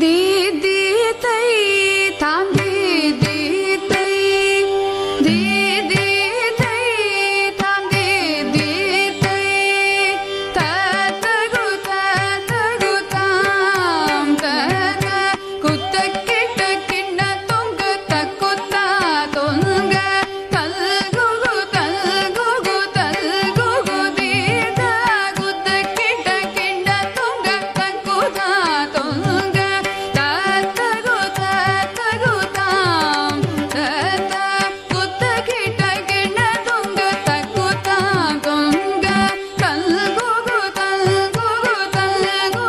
தி தி தை தாம் தி தி தை தி தி தை தாம் தி தி தை ததகு ததகு தாம் தத குத்த கிட்ட கிண்ண தொங்க தக்குத்தா தொங்க தல்குகு தல்குகு தல்குகு தீத குத்த கிட்ட கிண்ண தொங்க தக்குத்தா தொங்க ததகு ததகு தாம் தத குத்த கிட்ட கிண்ண தொங்க தக்குத்தா தொங்க தல்குகு தல்குகு தல்குகு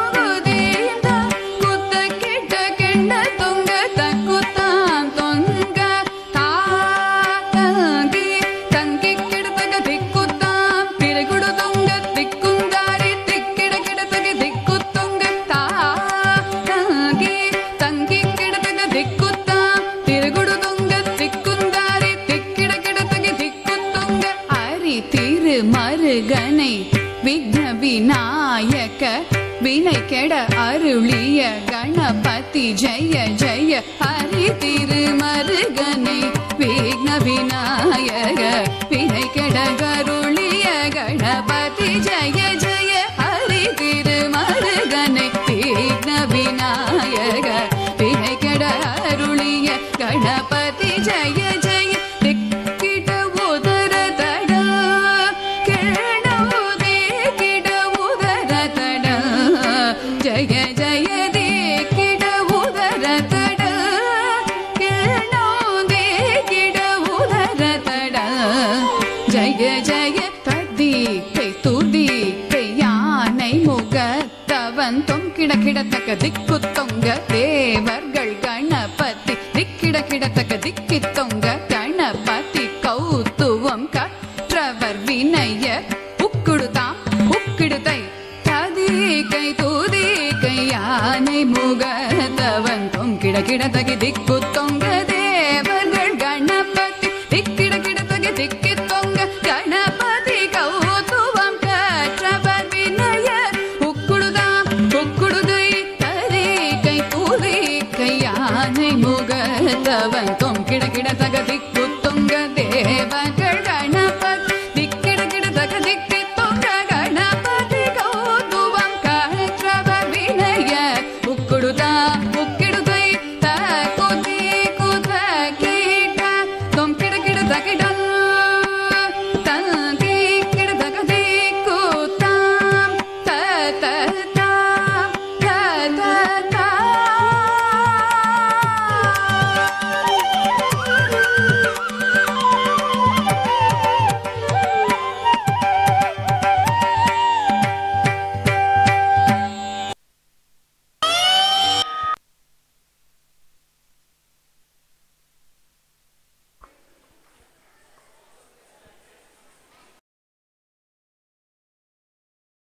தீத குத்த கிட்ட கிண்ண தொங்க தக்குத்தா தொங்க தாங்கி தங்கி கிடத்தக திக்குத்தாம் திரைகுடு தொங்க திக்குந்தாரி திக்கிட கிடத்தக திக்குத்தொங்க தாங்கி தங்கி கிடத்தக திக்குத்தாம் திரைகுடு தொங்க திக்குந்தாரி திக்கிட கிடத்தக திக்குத்தொங்க அரி திரு மருகனை விக்ன விநாயக வினை கெட அருளிய கணபதி ஜெய ஜெய ஹரி திருமருகனை விக்ன விநாயக வினை கெட அருளிய கணபதி ஜெய ஜெய ஹரி திருமருகனை விக்ன விநாயக வினை கெட அருளிய கணபதி ஜெய ஜெய திக்கிட உதர தட கேணவுதே கிட உதர தட ஜய ஜய தே கிட உதர தட கேணவுதே கிட உதர தட ஜய ஜய ததிக்கை துதிக்கை யானை முகத்தவன் தொங்கிட கிடத்தக்க திக்கு தொங்க தேவர்கள் கணபதி திக்கிட கிடத்தக்க திக்கி தொங்க கணபதி கௌத்துவம் கற்றவர் வினய உக்குடுதாம் உக்கிடுதை ததிக்கை துதிக்கை யானை முகத்தவன் தொங்கிட கிடத்தகி திக்கு தொங்க தேவர்கள் கணபதி திக்கிட கிடத்தகி திக்கி தொங்க கணபதி கௌத்துவம் கற்றவர் வினய உக்குடுதாம் உக்குடுதை ததிக்கை துதிக்கை யானை முகத்தவன் தொங்கிட கிடத்தக திக்கு